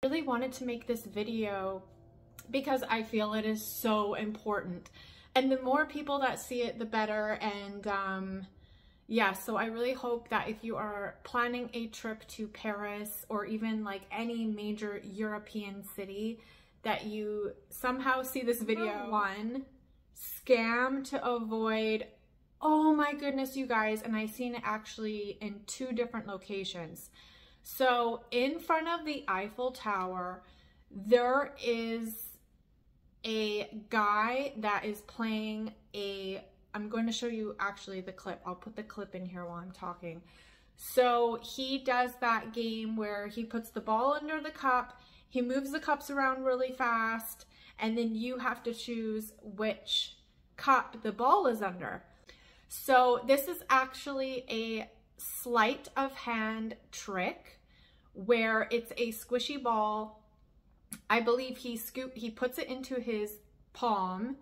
really wanted to make this video because I feel it is so important. And the more people that see it, the better. And yeah, so I really hope that if you are planning a trip to Paris or even like any major European city, that you somehow see this video. One, scam to avoid. Oh my goodness, you guys. And I've seen it actually in 2 different locations. So in front of the Eiffel Tower, there is a guy that is playing I'm going to show you actually the clip. I'll put the clip in here while I'm talking. So he does that game where he puts the ball under the cup, he moves the cups around really fast, and then you have to choose which cup the ball is under. So this is actually a sleight of hand trick where it's a squishy ball. I believe he puts it into his palm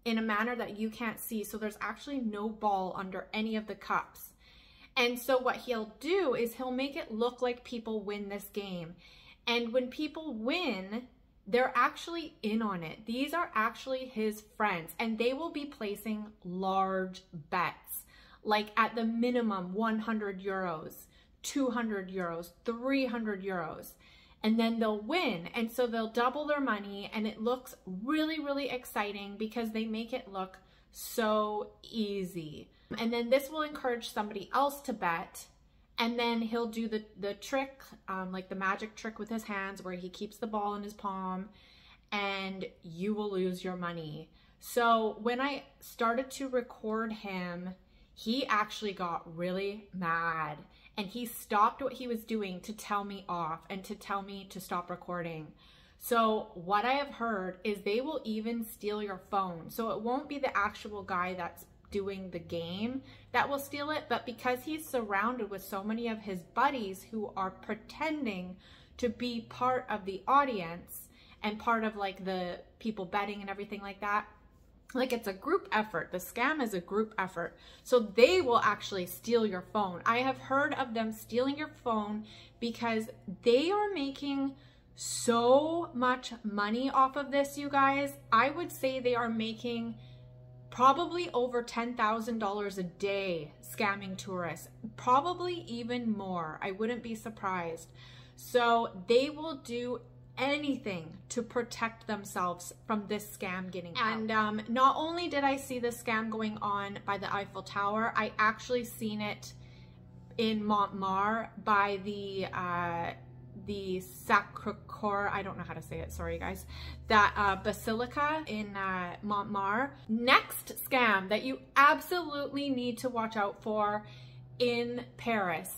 in a manner that you can't see. So there's actually no ball under any of the cups. And so what he'll do is he'll make it look like people win this game. And when people win, they're actually in on it. These are actually his friends, and they will be placing large bets, like at the minimum 100 euros, 200 euros, 300 euros. And then they'll win. And so they'll double their money, and it looks really, really exciting because they make it look so easy. And then this will encourage somebody else to bet. And then he'll do the trick, like the magic trick with his hands where he keeps the ball in his palm, and you will lose your money. So when I started to record him, he actually got really mad. And he stopped what he was doing to tell me off and to tell me to stop recording. So what I have heard is they will even steal your phone. So it won't be the actual guy that's doing the game that will steal it, but because he's surrounded with so many of his buddies who are pretending to be part of the audience and part of like the people betting and everything like that, like it's a group effort. The scam is a group effort. So they will actually steal your phone. I have heard of them stealing your phone because they are making so much money off of this, you guys. I would say they are making probably over $10,000 a day scamming tourists, probably even more. I wouldn't be surprised. So they will do anything to protect themselves from this scam getting out. And not only did I see this scam going on by the Eiffel Tower, I actually seen it in Montmartre by the Sacré-Cœur, I don't know how to say it, sorry guys, that basilica in Montmartre. Next scam that you absolutely need to watch out for in Paris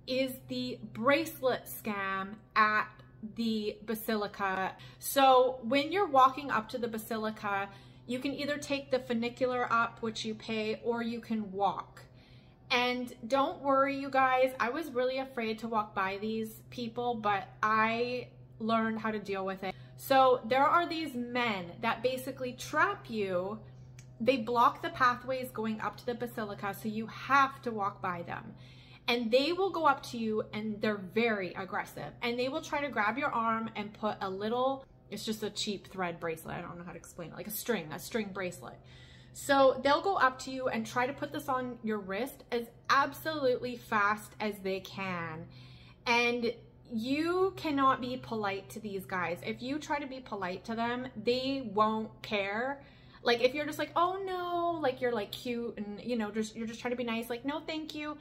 is the bracelet scam at the basilica. So when you're walking up to the basilica, you can either take the funicular up, which you pay, or you can walk. And don't worry, you guys, I was really afraid to walk by these people, but I learned how to deal with it. So there are these men that basically trap you. They block the pathways going up to the basilica, so you have to walk by them. And they will go up to you and they're very aggressive. And they will try to grab your arm and put a little, it's just a cheap thread bracelet. I don't know how to explain it, like a string bracelet. So they'll go up to you and try to put this on your wrist as absolutely fast as they can. And you cannot be polite to these guys. If you try to be polite to them, they won't care. Like if you're just like, oh no, like you're like cute and you know, you're just trying to be nice, like no thank you.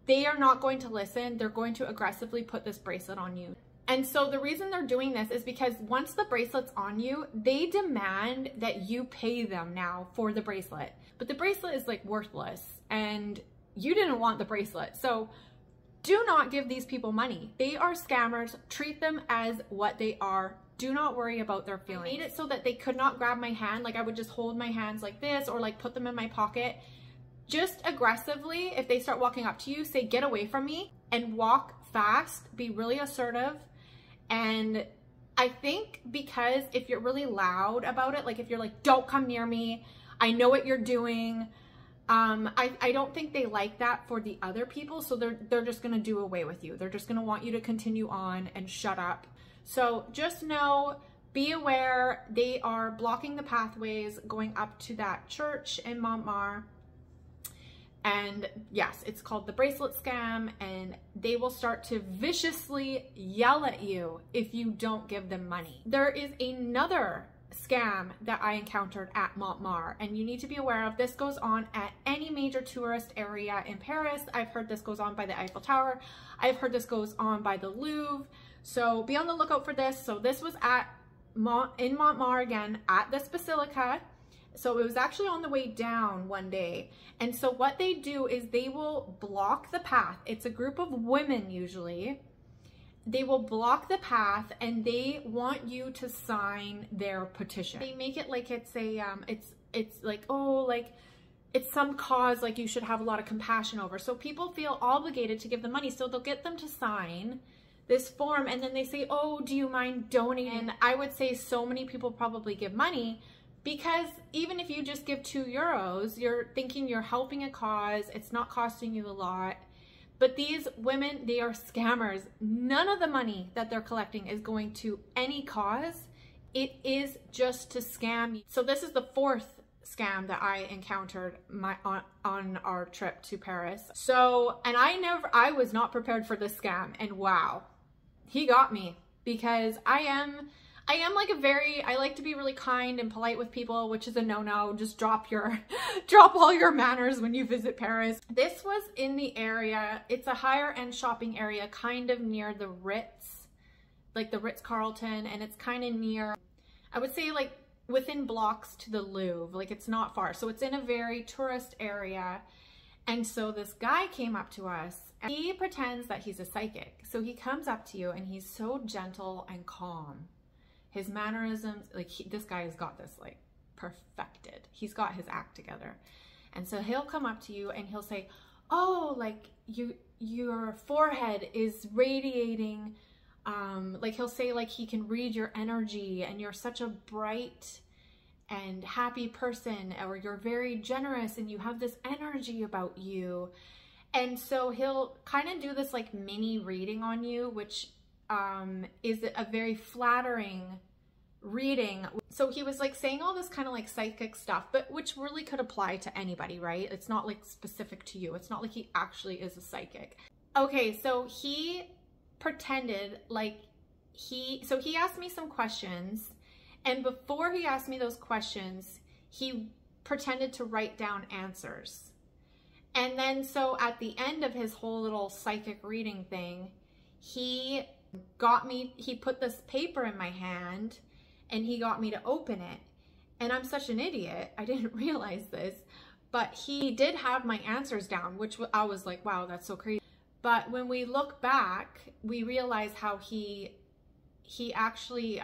They are not going to listen. They're going to aggressively put this bracelet on you. And so the reason they're doing this is because once the bracelet's on you, they demand that you pay them now for the bracelet. But the bracelet is like worthless and you didn't want the bracelet. So do not give these people money. They are scammers. Treat them as what they are. Do not worry about their feelings. I made it so that they could not grab my hand. Like I would just hold my hands like this or like put them in my pocket. Just aggressively, if they start walking up to you, say, get away from me, and walk fast, be really assertive. And I think because if you're really loud about it, like if you're like, don't come near me, I know what you're doing. I don't think they like that for the other people. So they're just gonna do away with you. They're just gonna want you to continue on and shut up. So just know, be aware, they are blocking the pathways going up to that church in Montmartre. And yes, it's called the bracelet scam, and they will start to viciously yell at you if you don't give them money. There is another scam that I encountered at Montmartre, and you need to be aware of. This goes on at any major tourist area in Paris. I've heard this goes on by the Eiffel Tower. I've heard this goes on by the Louvre. So be on the lookout for this. So this was in Montmartre again, at this basilica. So it was actually on the way down one day. And so what they do is they will block the path. It's a group of women usually. They will block the path and they want you to sign their petition. They make it like it's a, it's like, oh, like it's some cause like you should have a lot of compassion over. So people feel obligated to give them money. So they'll get them to sign this form and then they say, oh, do you mind donating? And I would say so many people probably give money, because even if you just give €2, you're thinking you're helping a cause. It's not costing you a lot. But these women, they are scammers. None of the money that they're collecting is going to any cause. It is just to scam you. So this is the fourth scam that I encountered on our trip to Paris. So, and I was not prepared for this scam, and wow, he got me, because I am like I like to be really kind and polite with people, which is a no-no. Just drop all your manners when you visit Paris. This was in the area, it's a higher end shopping area, kind of near the Ritz, like the Ritz-Carlton, and it's kind of near, I would say like within blocks to the Louvre, like it's not far. So it's in a very tourist area. And so this guy came up to us and he pretends that he's a psychic. So he comes up to you and he's so gentle and calm. His mannerisms, like this guy has got this like perfected. He's got his act together. And so he'll come up to you and he'll say, oh, like your forehead is radiating. Like he'll say like he can read your energy and you're such a bright and happy person, or you're very generous and you have this energy about you. And so he'll kind of do this like mini reading on you, which is a very flattering reading. So he was like saying all this kind of like psychic stuff, but which really could apply to anybody, right? It's not like specific to you. It's not like he actually is a psychic. Okay, so he pretended like he asked me some questions, and before he asked me those questions, he pretended to write down answers. And then so at the end of his whole little psychic reading thing, he put this paper in my hand and he got me to open it. And I'm such an idiot, I didn't realize this, but he did have my answers down, which I was like, wow, that's so crazy. But when we look back, we realize how he actually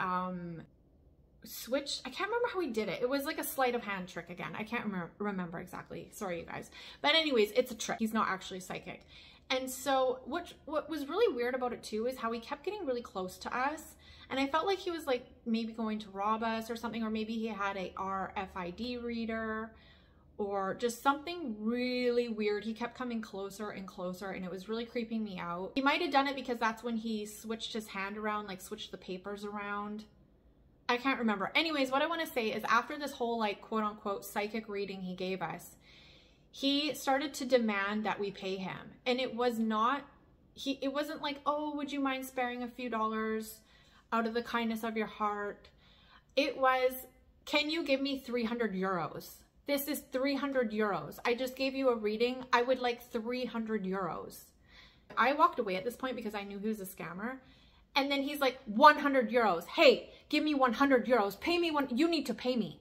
switched. I can't remember how he did it. It was like a sleight of hand trick again. I can't remember exactly. Sorry, you guys. But anyways, it's a trick. He's not actually psychic. And so what was really weird about it too is how he kept getting really close to us. And I felt like he was like maybe going to rob us or something, or maybe he had a RFID reader or just something really weird. He kept coming closer and closer and it was really creeping me out. He might have done it because that's when he switched his hand around, like switched the papers around. I can't remember. Anyways, what I want to say is after this whole like quote unquote psychic reading he gave us, he started to demand that we pay him. And it was not, it wasn't like, oh, would you mind sparing a few dollars out of the kindness of your heart? It was, can you give me 300 euros? This is 300 euros. I just gave you a reading. I would like 300 euros. I walked away at this point because I knew he was a scammer. And then he's like, 100 euros. Hey, give me 100 euros. Pay me you need to pay me.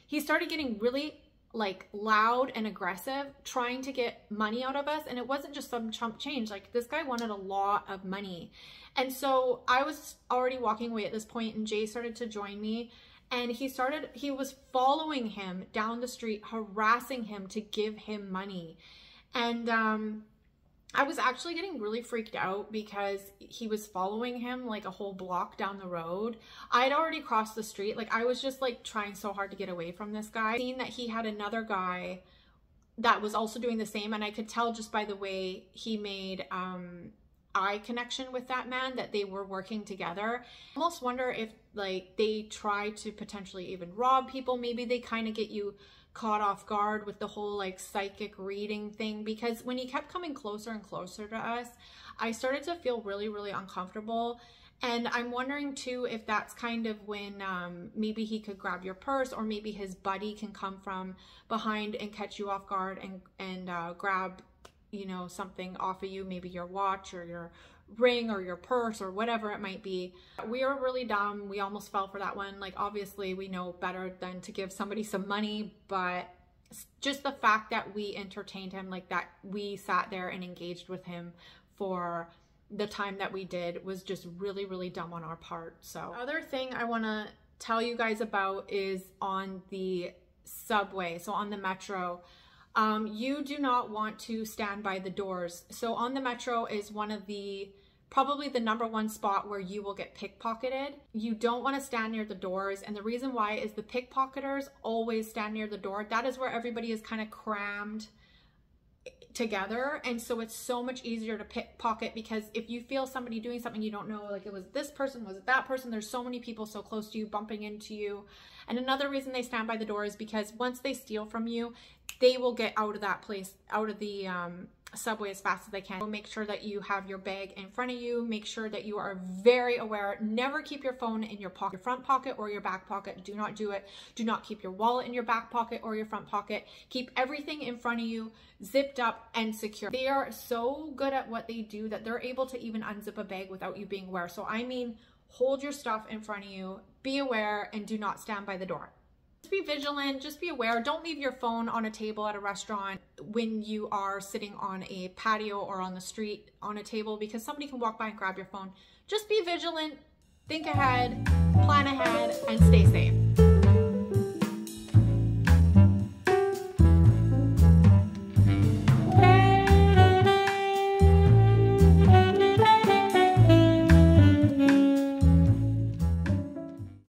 He started getting really like loud and aggressive, trying to get money out of us. And it wasn't just some chump change. Like this guy wanted a lot of money. And so I was already walking away at this point and Jay started to join me. And he was following him down the street, harassing him to give him money. And I was actually getting really freaked out because he was following him like a whole block down the road. I'd already crossed the street. Like I was just like trying so hard to get away from this guy. Seeing that he had another guy that was also doing the same. And I could tell just by the way he made eye connection with that man, that they were working together. I almost wonder if like they try to potentially even rob people. Maybe they kind of get you caught off guard with the whole like psychic reading thing, because when he kept coming closer and closer to us, I started to feel really, really uncomfortable. And I'm wondering too if that's kind of when maybe he could grab your purse, or maybe his buddy can come from behind and catch you off guard and grab, you know, something off of you, maybe your watch or your ring or your purse or whatever it might be. We were really dumb. We almost fell for that one. Like, obviously we know better than to give somebody some money, but just the fact that we entertained him like that, we sat there and engaged with him for the time that we did, was just really, really dumb on our part. So other thing I want to tell you guys about is on the subway, so on the metro. You do not want to stand by the doors. So on the metro is one of the, probably the #1 spot where you will get pickpocketed. You don't want to stand near the doors. And the reason why is the pickpocketers always stand near the door. That is where everybody is kind of crammed together, and so it's so much easier to pickpocket, because if you feel somebody doing something you don't know, like it was this person, was it that person, there's so many people so close to you bumping into you. And another reason they stand by the door is because once they steal from you, they will get out of that place, out of the subway as fast as they can. So make sure that you have your bag in front of you. Make sure that you are very aware. Never keep your phone in your pocket, your front pocket or your back pocket. Do not do it. Do not keep your wallet in your back pocket or your front pocket. Keep everything in front of you, zipped up and secure. They are so good at what they do that they're able to even unzip a bag without you being aware. So I mean, hold your stuff in front of you, be aware, and do not stand by the door. Just be vigilant, just be aware. Don't leave your phone on a table at a restaurant when you are sitting on a patio or on the street on a table, because somebody can walk by and grab your phone. Just be vigilant, think ahead, plan ahead, and stay safe.